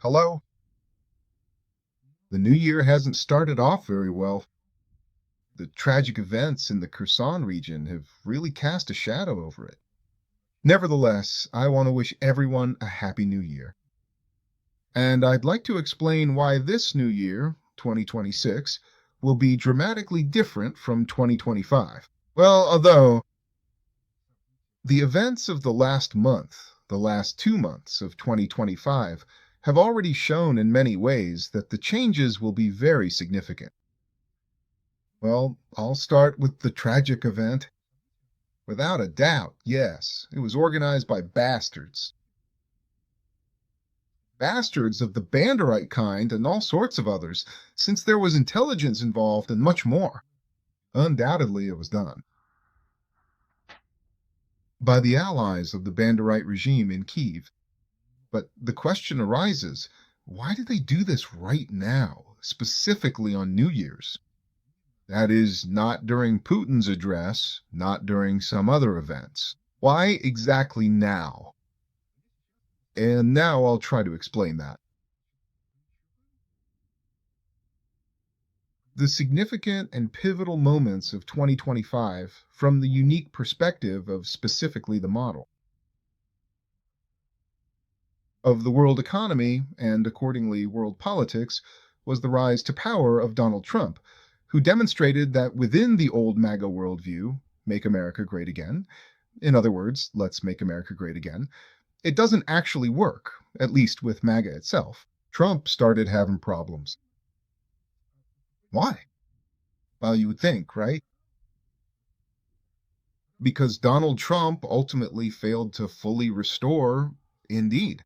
Hello? The new year hasn't started off very well. The tragic events in the Kherson region have really cast a shadow over it. Nevertheless, I want to wish everyone a happy new year. And I'd like to explain why this new year, 2026, will be dramatically different from 2025. Well, although the events of the last month, the last 2 months of 2025, have already shown in many ways that the changes will be very significant. Well, I'll start with the tragic event. Without a doubt, yes, it was organized by bastards. Bastards of the Banderite kind and all sorts of others, since there was intelligence involved and much more. Undoubtedly, it was done by the allies of the Banderite regime in Kiev. But the question arises, why did they do this right now, specifically on New Year's? That is, not during Putin's address, not during some other events. Why exactly now? And now I'll try to explain that. The significant and pivotal moments of 2025 from the unique perspective of specifically the model of the world economy and accordingly world politics was the rise to power of Donald Trump, who demonstrated that within the old MAGA worldview, make America great again, in other words, let's make America great again, it doesn't actually work, at least with MAGA itself. Trump started having problems. Why? Well, you would think, right? Because Donald Trump ultimately failed to fully restore, indeed,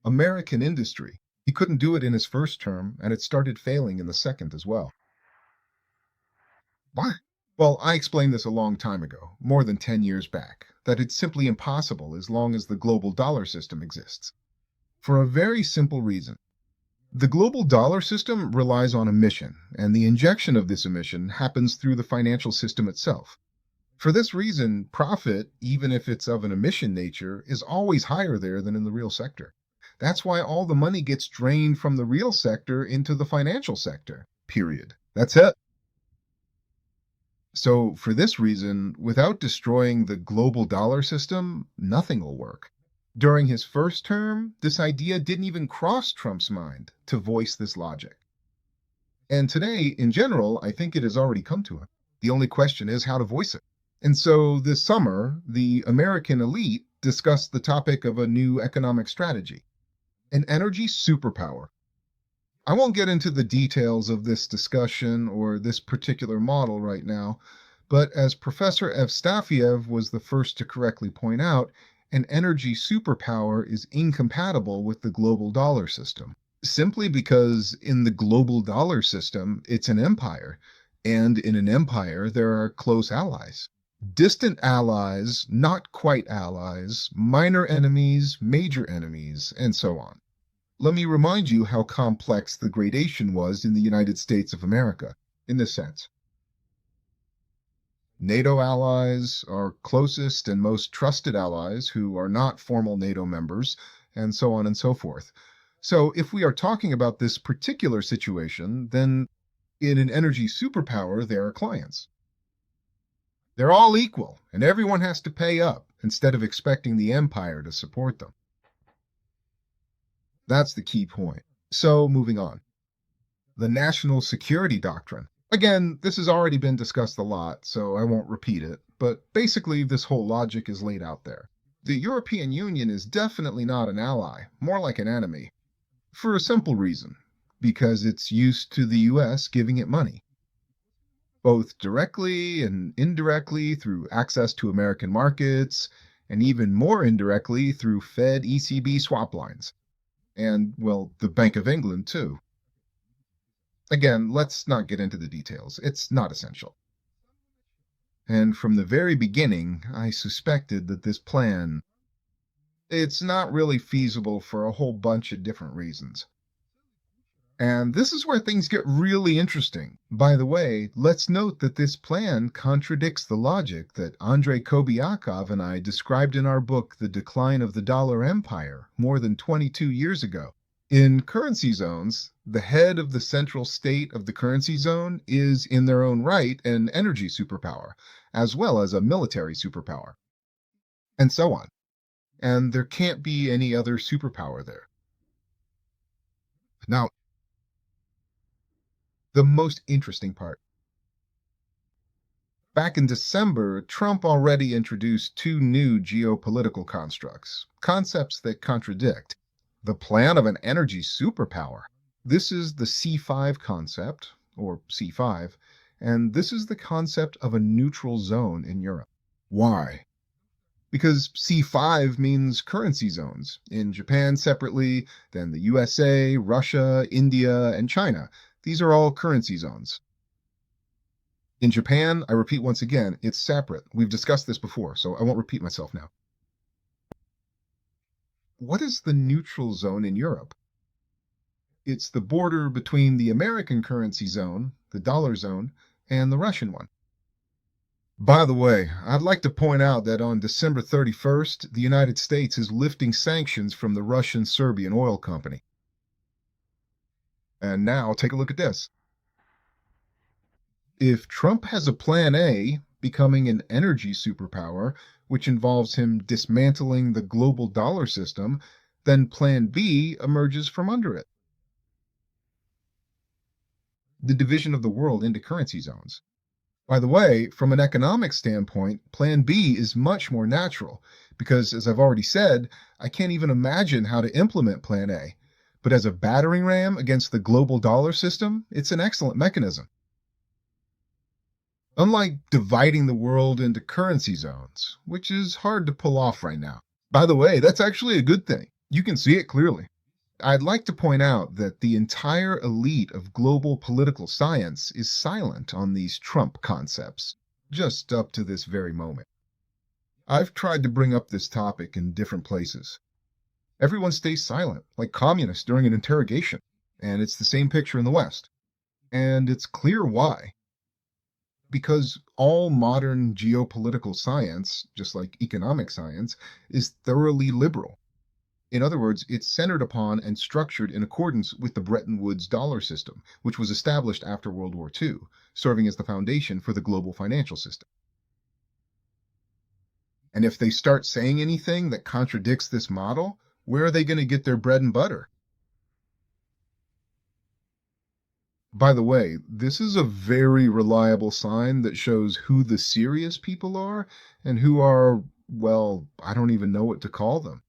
American industry. He couldn't do it in his first term, and it started failing in the second as well. Why? Well, I explained this a long time ago, more than 10 years back, that it's simply impossible as long as the global dollar system exists. For a very simple reason. The global dollar system relies on emission, and the injection of this emission happens through the financial system itself. For this reason, profit, even if it's of an emission nature, is always higher there than in the real sector. That's why all the money gets drained from the real sector into the financial sector, period. That's it. So, for this reason, without destroying the global dollar system, nothing will work. During his first term, this idea didn't even cross Trump's mind to voice this logic. And today, in general, I think it has already come to him. The only question is how to voice it. And so this summer, the American elite discussed the topic of a new economic strategy, an energy superpower. I won't get into the details of this discussion or this particular model right now, but as Professor Evstafiev was the first to correctly point out, an energy superpower is incompatible with the global dollar system, simply because in the global dollar system, it's an empire, and in an empire, there are close allies. Distant allies, not quite allies, minor enemies, major enemies, and so on. Let me remind you how complex the gradation was in the United States of America, in this sense. NATO allies, our closest and most trusted allies who are not formal NATO members, and so on and so forth. So if we are talking about this particular situation, then in an energy superpower, there are clients. They're all equal, and everyone has to pay up instead of expecting the empire to support them. That's the key point. So, moving on. The national security doctrine. Again, this has already been discussed a lot, so I won't repeat it, but basically this whole logic is laid out there. The European Union is definitely not an ally, more like an enemy. For a simple reason, because it's used to the US giving it money, both directly and indirectly through access to American markets, and even more indirectly through Fed ECB swap lines. And, well, the Bank of England, too. Again, let's not get into the details. It's not essential. And from the very beginning, I suspected that this plan, it's not really feasible for a whole bunch of different reasons. And this is where things get really interesting. By the way, let's note that this plan contradicts the logic that Andrei Kobiakov and I described in our book, The Decline of the Dollar Empire, more than 22 years ago. In currency zones, the head of the central state of the currency zone is, in their own right, an energy superpower, as well as a military superpower, and so on. And there can't be any other superpower there. Now, the most interesting part. Back in December, Trump already introduced two new geopolitical constructs, concepts that contradict. The plan of an energy superpower. This is the C5 concept, or C5, and this is the concept of a neutral zone in Europe. Why? Because C5 means currency zones, in Japan separately, then the USA, Russia, India, and China. These are all currency zones. In Japan, I repeat once again, it's separate. We've discussed this before, so I won't repeat myself now. What is the neutral zone in Europe? It's the border between the American currency zone, the dollar zone, and the Russian one. By the way, I'd like to point out that on December 31st, the United States is lifting sanctions from the Russian-Serbian oil company. And now take a look at this. If Trump has a plan A, becoming an energy superpower, which involves him dismantling the global dollar system, then plan B emerges from under it. The division of the world into currency zones. By the way, from an economic standpoint, plan B is much more natural because, as I've already said, I can't even imagine how to implement plan A. But as a battering ram against the global dollar system, it's an excellent mechanism. Unlike dividing the world into currency zones, which is hard to pull off right now. By the way, that's actually a good thing. You can see it clearly. I'd like to point out that the entire elite of global political science is silent on these Trump concepts, just up to this very moment. I've tried to bring up this topic in different places. Everyone stays silent, like communists during an interrogation, and it's the same picture in the West. And it's clear why. Because all modern geopolitical science, just like economic science, is thoroughly liberal. In other words, it's centered upon and structured in accordance with the Bretton Woods dollar system, which was established after World War II, serving as the foundation for the global financial system. And if they start saying anything that contradicts this model, where are they going to get their bread and butter? By the way, this is a very reliable sign that shows who the serious people are and who are, well, I don't even know what to call them.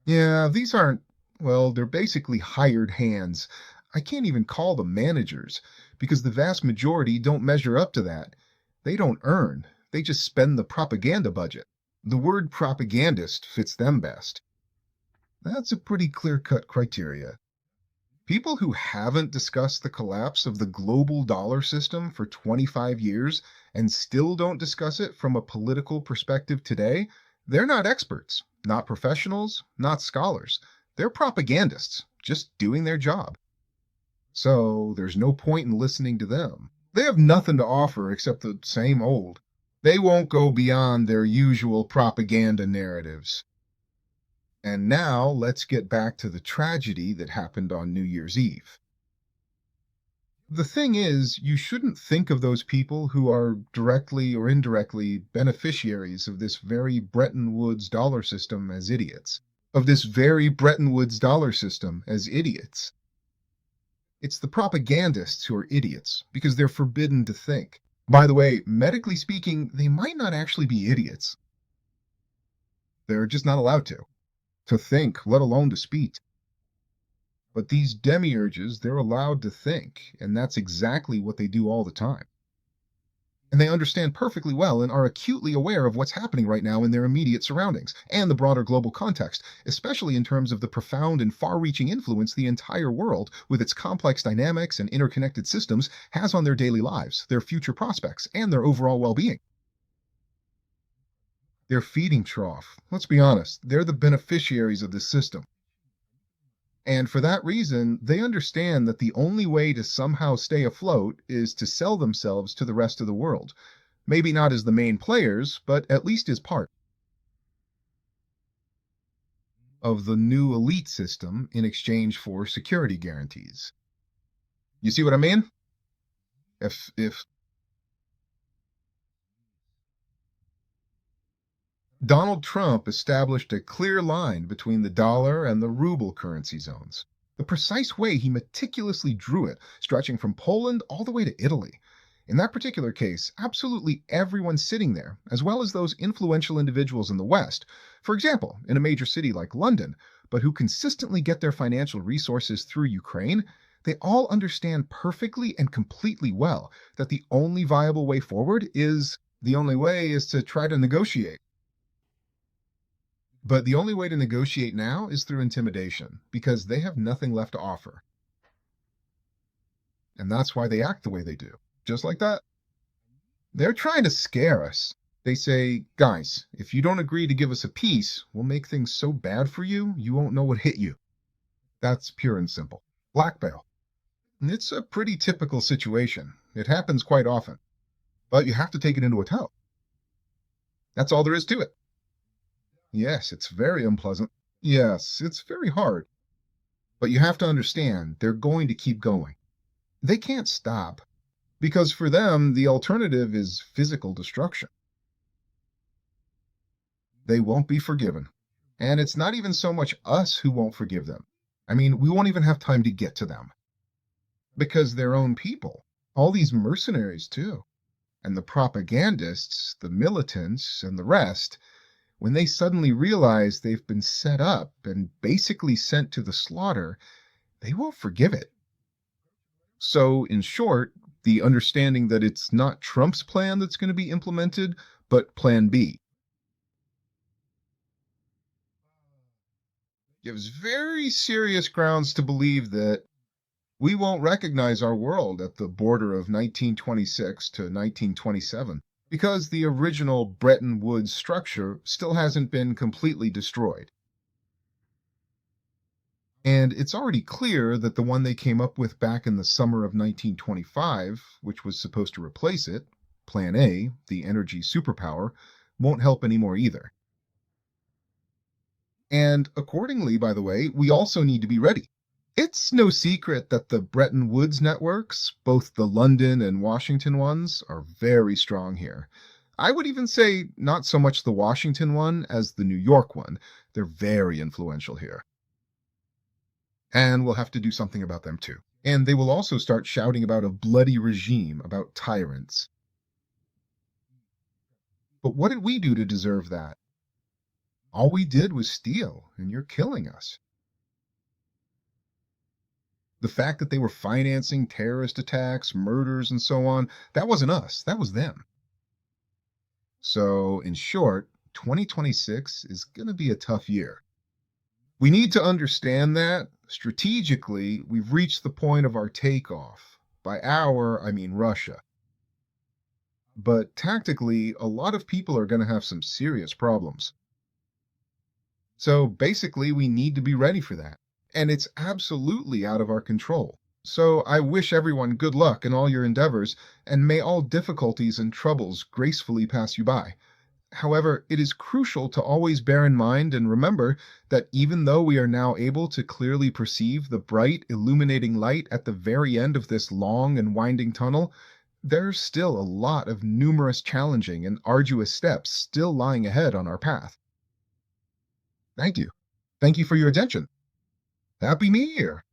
Yeah, these aren't, well, they're basically hired hands. I can't even call them managers because the vast majority don't measure up to that. They don't earn, they just spend the propaganda budget. The word propagandist fits them best. That's a pretty clear-cut criteria. People who haven't discussed the collapse of the global dollar system for 25 years and still don't discuss it from a political perspective today, they're not experts, not professionals, not scholars. They're propagandists, just doing their job. So there's no point in listening to them. They have nothing to offer except the same old. They won't go beyond their usual propaganda narratives. And now let's get back to the tragedy that happened on New Year's Eve. The thing is, you shouldn't think of those people who are directly or indirectly beneficiaries of this very Bretton Woods dollar system as idiots. It's the propagandists who are idiots because they're forbidden to think. By the way, medically speaking, they might not actually be idiots. They're just not allowed to think, let alone to speak. But these demiurges, they're allowed to think, and that's exactly what they do all the time. And they understand perfectly well and are acutely aware of what's happening right now in their immediate surroundings and the broader global context, especially in terms of the profound and far-reaching influence the entire world, with its complex dynamics and interconnected systems, has on their daily lives, their future prospects, and their overall well-being. Their feeding trough. Let's be honest, they're the beneficiaries of this system. And for that reason, they understand that the only way to somehow stay afloat is to sell themselves to the rest of the world. Maybe not as the main players, but at least as part of the new elite system in exchange for security guarantees. You see what I mean? If Donald Trump established a clear line between the dollar and the ruble currency zones, the precise way he meticulously drew it, stretching from Poland all the way to Italy. In that particular case, absolutely everyone sitting there, as well as those influential individuals in the West, for example, in a major city like London, but who consistently get their financial resources through Ukraine, they all understand perfectly and completely well that the only way is to try to negotiate. But the only way to negotiate now is through intimidation, because they have nothing left to offer. And that's why they act the way they do. Just like that. They're trying to scare us. They say, guys, if you don't agree to give us a peace, we'll make things so bad for you, you won't know what hit you. That's pure and simple. Blackmail. And it's a pretty typical situation. It happens quite often. But you have to take it into account. That's all there is to it. Yes, it's very unpleasant. Yes, it's very hard. But you have to understand, they're going to keep going. They can't stop, because for them, the alternative is physical destruction. They won't be forgiven. And it's not even so much us who won't forgive them. I mean, we won't even have time to get to them. Because their own people, all these mercenaries too, and the propagandists, the militants, and the rest, when they suddenly realize they've been set up and basically sent to the slaughter, they won't forgive it. So, in short, the understanding that it's not Trump's plan that's going to be implemented, but Plan B. Gives very serious grounds to believe that we won't recognize our world at the border of 1926 to 1927 because the original Bretton Woods structure still hasn't been completely destroyed. And it's already clear that the one they came up with back in the summer of 1925, which was supposed to replace it, Plan A, the energy superpower, won't help anymore either. And accordingly, by the way, we also need to be ready. It's no secret that the Bretton Woods networks, both the London and Washington ones, are very strong here. I would even say not so much the Washington one as the New York one. They're very influential here. And we'll have to do something about them too. And they will also start shouting about a bloody regime, about tyrants. But what did we do to deserve that? All we did was steal, and you're killing us. The fact that they were financing terrorist attacks, murders, and so on, that wasn't us, that was them. So, in short, 2026 is going to be a tough year. We need to understand that, strategically, we've reached the point of our takeoff. By our, I mean Russia. But tactically, a lot of people are going to have some serious problems. So basically, we need to be ready for that. And it's absolutely out of our control. So I wish everyone good luck in all your endeavors, and may all difficulties and troubles gracefully pass you by. However, it is crucial to always bear in mind and remember that even though we are now able to clearly perceive the bright, illuminating light at the very end of this long and winding tunnel, there's still a lot of numerous challenging and arduous steps still lying ahead on our path. Thank you. Thank you for your attention. Happy New Year!